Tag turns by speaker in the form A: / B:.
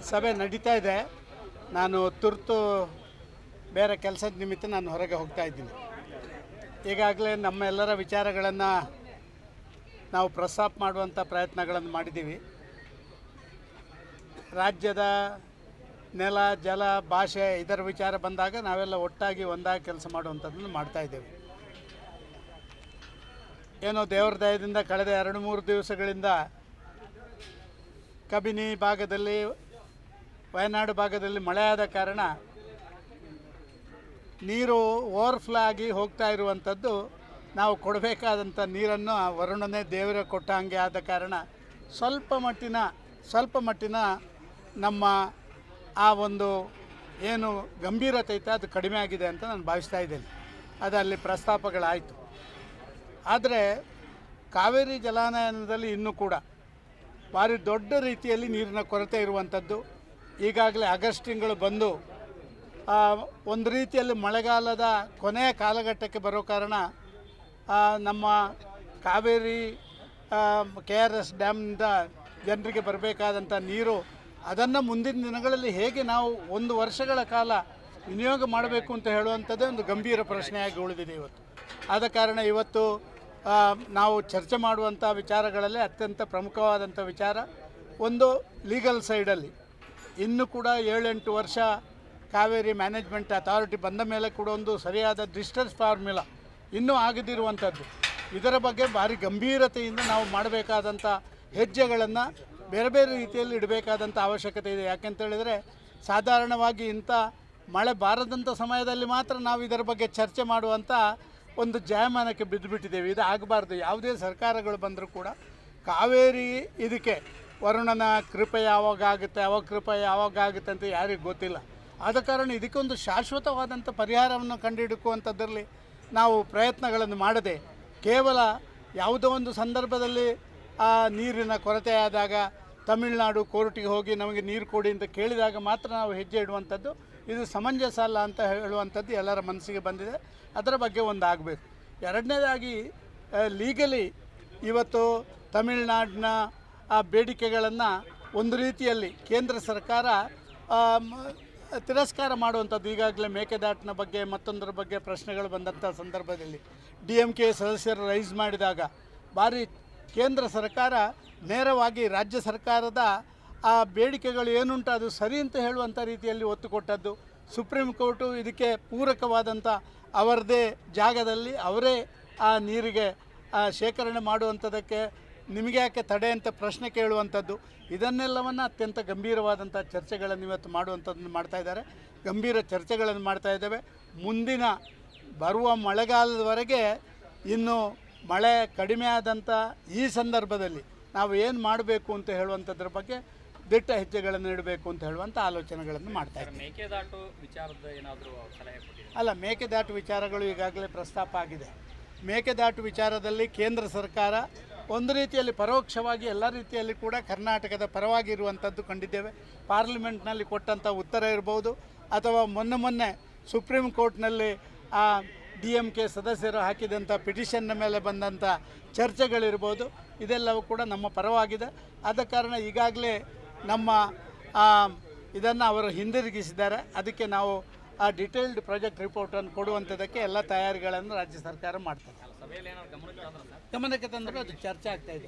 A: ಸಭೆ ನಡೀತಾ ಇದೆ. ನಾನು ತುರ್ತು ಬೇರೆ ಕೆಲಸದ ನಿಮಿತ್ತ ನಾನು ಹೊರಗೆ ಹೋಗ್ತಾ ಇದ್ದೀನಿ. ಈಗಾಗಲೇ ನಮ್ಮೆಲ್ಲರ ವಿಚಾರಗಳನ್ನು ನಾವು ಪ್ರಸ್ತಾಪ ಮಾಡುವಂಥ ಪ್ರಯತ್ನಗಳನ್ನು ಮಾಡಿದ್ದೀವಿ. ರಾಜ್ಯದ ನೆಲ, ಜಲ, ಭಾಷೆ ಇದರ ವಿಚಾರ ಬಂದಾಗ ನಾವೆಲ್ಲ ಒಟ್ಟಾಗಿ ಒಂದಾಗಿ ಕೆಲಸ ಮಾಡುವಂಥದ್ದನ್ನು ಮಾಡ್ತಾಯಿದ್ದೇವೆ. ಏನೋ ದೇವರ ದಯದಿಂದ ಕಳೆದ 2-3 ದಿವಸಗಳಿಂದ ಕಬಿನಿ ಭಾಗದಲ್ಲಿ, ವಯನಾಡು ಭಾಗದಲ್ಲಿ ಮಳೆಯಾದ ಕಾರಣ ನೀರು ಓವರ್ಫ್ಲೋ ಆಗಿ ಹೋಗ್ತಾ ಇರುವಂಥದ್ದು, ನಾವು ಕೊಡಬೇಕಾದಂಥ ನೀರನ್ನು ವರುಣನೇ ದೇವರ ಕೊಟ್ಟ ಹಾಗೆ ಆದ ಕಾರಣ ಸ್ವಲ್ಪ ಮಟ್ಟಿನ ನಮ್ಮ ಆ ಒಂದು ಏನು ಗಂಭೀರತೆ ಇತ್ತು ಅದು ಕಡಿಮೆ ಆಗಿದೆ ಅಂತ ನಾನು ಭಾವಿಸ್ತಾ ಇದ್ದೇನೆ. ಅದು ಅಲ್ಲಿ ಪ್ರಸ್ತಾಪಗಳಾಯಿತು. ಆದರೆ ಕಾವೇರಿ ಜಲಾನಯನದಲ್ಲಿ ಇನ್ನೂ ಕೂಡ ಭಾರಿ ದೊಡ್ಡ ರೀತಿಯಲ್ಲಿ ನೀರಿನ ಕೊರತೆ ಇರುವಂಥದ್ದು. ಈಗಾಗಲೇ ಆಗಸ್ಟ್ ತಿಂಗಳು ಬಂದು ಒಂದು ರೀತಿಯಲ್ಲಿ ಮಳೆಗಾಲದ ಕೊನೆಯ ಕಾಲಘಟ್ಟಕ್ಕೆ ಬರೋ ಕಾರಣ ನಮ್ಮ ಕಾವೇರಿ KRS ಡ್ಯಾಮ್ನಿಂದ ಜನರಿಗೆ ಬರಬೇಕಾದಂಥ ನೀರು, ಅದನ್ನು ಮುಂದಿನ ದಿನಗಳಲ್ಲಿ ಹೇಗೆ ನಾವು 1 ವರ್ಷಗಳ ಕಾಲ ವಿನಿಯೋಗ ಮಾಡಬೇಕು ಅಂತ ಹೇಳುವಂಥದ್ದೇ ಒಂದು ಗಂಭೀರ ಪ್ರಶ್ನೆಯಾಗಿ ಉಳಿದಿದೆ ಇವತ್ತು. ಆದ ಕಾರಣ ಇವತ್ತು ನಾವು ಚರ್ಚೆ ಮಾಡುವಂಥ ವಿಚಾರಗಳಲ್ಲಿ ಅತ್ಯಂತ ಪ್ರಮುಖವಾದಂಥ ವಿಚಾರ ಒಂದು ಲೀಗಲ್ ಸೈಡಲ್ಲಿ ಇನ್ನೂ ಕೂಡ 7-8 ವರ್ಷ ಕಾವೇರಿ ಮ್ಯಾನೇಜ್ಮೆಂಟ್ ಅಥಾರಿಟಿ ಬಂದ ಮೇಲೆ ಕೂಡ ಒಂದು ಸರಿಯಾದ ಡಿಸ್ಟೆನ್ಸ್ ಫಾರ್ಮುಲಾ ಇನ್ನೂ ಆಗದಿರುವಂಥದ್ದು. ಇದರ ಬಗ್ಗೆ ಭಾರಿ ಗಂಭೀರತೆಯಿಂದ ನಾವು ಮಾಡಬೇಕಾದಂಥ ಹೆಜ್ಜೆಗಳನ್ನು ಬೇರೆ ಬೇರೆ ರೀತಿಯಲ್ಲಿ ಇಡಬೇಕಾದಂಥ ಅವಶ್ಯಕತೆ ಇದೆ. ಯಾಕೆಂತೇಳಿದರೆ ಸಾಧಾರಣವಾಗಿ ಇಂಥ ಮಳೆ ಬಾರದಂಥ ಸಮಯದಲ್ಲಿ ಮಾತ್ರ ನಾವು ಇದರ ಬಗ್ಗೆ ಚರ್ಚೆ ಮಾಡುವಂಥ ಒಂದು ಜಾಯಮಾನಕ್ಕೆ ಬಿದ್ದುಬಿಟ್ಟಿದ್ದೇವೆ. ಇದು ಆಗಬಾರ್ದು. ಯಾವುದೇ ಸರ್ಕಾರಗಳು ಬಂದರೂ ಕೂಡ ಕಾವೇರಿ ಇದಕ್ಕೆ ವರುಣನ ಕೃಪೆ ಯಾವಾಗ ಆಗುತ್ತೆ, ಅವಕೃಪೆ ಯಾವಾಗ ಆಗುತ್ತೆ ಅಂತ ಯಾರಿಗೂ ಗೊತ್ತಿಲ್ಲ. ಆದ ಕಾರಣ ಇದಕ್ಕೊಂದು ಶಾಶ್ವತವಾದಂಥ ಪರಿಹಾರವನ್ನು ಕಂಡುಹಿಡುಕುವಂಥದ್ರಲ್ಲಿ ನಾವು ಪ್ರಯತ್ನಗಳನ್ನು ಮಾಡದೆ ಕೇವಲ ಯಾವುದೋ ಒಂದು ಸಂದರ್ಭದಲ್ಲಿ ಆ ನೀರಿನ ಕೊರತೆ ಆದಾಗ ತಮಿಳುನಾಡು ಕೋರ್ಟಿಗೆ ಹೋಗಿ ನಮಗೆ ನೀರು ಕೊಡಿ ಅಂತ ಕೇಳಿದಾಗ ಮಾತ್ರ ನಾವು ಹೆಜ್ಜೆ ಇಡುವಂಥದ್ದು ಇದು ಸಮಂಜಸ ಅಲ್ಲ ಅಂತ ಹೇಳುವಂಥದ್ದು ಎಲ್ಲರ ಮನಸ್ಸಿಗೆ ಬಂದಿದೆ. ಅದರ ಬಗ್ಗೆ ಒಂದು ಆಗಬೇಕು. ಎರಡನೇದಾಗಿ ಲೀಗಲಿ ಇವತ್ತು ತಮಿಳುನಾಡಿನ ಆ ಬೇಡಿಕೆಗಳನ್ನು ಒಂದು ರೀತಿಯಲ್ಲಿ ಕೇಂದ್ರ ಸರ್ಕಾರ ತಿರಸ್ಕಾರ ಮಾಡುವಂಥದ್ದು. ಈಗಾಗಲೇ ಮೇಕೆದಾಟಿನ ಬಗ್ಗೆ ಮತ್ತೊಂದರ ಬಗ್ಗೆ ಪ್ರಶ್ನೆಗಳು ಬಂದಂಥ ಸಂದರ್ಭದಲ್ಲಿ DMK ಸದಸ್ಯರು ರೈಸ್ ಮಾಡಿದಾಗ ಭಾರಿ ಕೇಂದ್ರ ಸರ್ಕಾರ ನೇರವಾಗಿ ರಾಜ್ಯ ಸರ್ಕಾರದ ಆ ಬೇಡಿಕೆಗಳು ಏನುಂಟು ಅದು ಸರಿ ಅಂತ ಹೇಳುವಂಥ ರೀತಿಯಲ್ಲಿ ಒತ್ತು ಕೊಟ್ಟದ್ದು. ಸುಪ್ರೀಂ ಕೋರ್ಟು ಇದಕ್ಕೆ ಪೂರಕವಾದಂಥ ಅವರದೇ ಜಾಗದಲ್ಲಿ ಅವರೇ ಆ ನೀರಿಗೆ ಶೇಖರಣೆ ಮಾಡುವಂಥದ್ದಕ್ಕೆ ನಿಮಗೆ ಯಾಕೆ ತಡೆ ಅಂತ ಪ್ರಶ್ನೆ ಕೇಳುವಂಥದ್ದು. ಇದನ್ನೆಲ್ಲವನ್ನು ಅತ್ಯಂತ ಗಂಭೀರವಾದಂಥ ಚರ್ಚೆಗಳನ್ನು ಇವತ್ತು ಮಾಡುವಂಥದ್ದನ್ನು ಮಾಡ್ತಾಯಿದ್ದಾರೆ. ಗಂಭೀರ ಚರ್ಚೆಗಳನ್ನು ಮಾಡ್ತಾಯಿದ್ದೇವೆ. ಮುಂದಿನ ಬರುವ ಮಳೆಗಾಲದವರೆಗೆ ಇನ್ನು ಮಳೆ ಕಡಿಮೆ ಆದಂಥ ಈ ಸಂದರ್ಭದಲ್ಲಿ ನಾವು ಏನು ಮಾಡಬೇಕು ಅಂತ ಹೇಳುವಂಥದ್ರ ಬಗ್ಗೆ ದಿಟ್ಟ ಹೆಜ್ಜೆಗಳನ್ನು ಇಡಬೇಕು ಅಂತ ಹೇಳುವಂಥ ಆಲೋಚನೆಗಳನ್ನು ಮಾಡ್ತಾಯಿದ್ದೀವಿ.
B: ಮೇಕೆದಾಟು ವಿಚಾರದ ಏನಾದರೂ ಸಲಹೆ ಕೊಟ್ಟಿದ್ದೀರಾ?
A: ಅಲ್ಲ, ಮೇಕೆದಾಟು ವಿಚಾರಗಳು ಈಗಾಗಲೇ ಪ್ರಸ್ತಾಪ ಆಗಿದೆ. ಮೇಕೆದಾಟು ವಿಚಾರದಲ್ಲಿ ಕೇಂದ್ರ ಸರ್ಕಾರ ಒಂದು ರೀತಿಯಲ್ಲಿ ಪರೋಕ್ಷವಾಗಿ ಎಲ್ಲ ರೀತಿಯಲ್ಲಿ ಕೂಡ ಕರ್ನಾಟಕದ ಪರವಾಗಿ ಇರುವಂಥದ್ದು ಕಂಡಿದ್ದೇವೆ. ಪಾರ್ಲಿಮೆಂಟ್ನಲ್ಲಿ ಕೊಟ್ಟಂಥ ಉತ್ತರ ಇರ್ಬೋದು ಅಥವಾ ಮೊನ್ನೆ ಸುಪ್ರೀಂ ಕೋರ್ಟ್ನಲ್ಲಿ ಆ DMK ಸದಸ್ಯರು ಹಾಕಿದಂಥ ಪಿಟಿಷನ್ನ ಮೇಲೆ ಬಂದಂಥ ಚರ್ಚೆಗಳಿರ್ಬೋದು, ಇದೆಲ್ಲವೂ ಕೂಡ ನಮ್ಮ ಪರವಾಗಿದೆ. ಆದ ಕಾರಣ ಈಗಾಗಲೇ ನಮ್ಮ ಇದನ್ನು ಅವರು ಹಿಂದಿರುಗಿಸಿದ್ದಾರೆ. ಅದಕ್ಕೆ ನಾವು ಆ ಡಿಟೇಲ್ಡ್ ಪ್ರಾಜೆಕ್ಟ್ ರಿಪೋರ್ಟನ್ನು ಕೊಡುವಂಥದ್ದಕ್ಕೆ ಎಲ್ಲ ತಯಾರಿಗಳನ್ನು ರಾಜ್ಯ ಸರ್ಕಾರ ಮಾಡ್ತಾರೆ.
B: ಸಭೆಯಲ್ಲಿ ಏನಾದರೂ ಗಮನಕ್ಕೆ
A: ಗಮನಕ್ಕೆ ತಂದರೆ ಅದು ಚರ್ಚೆ ಆಗ್ತಾಯಿದೆ.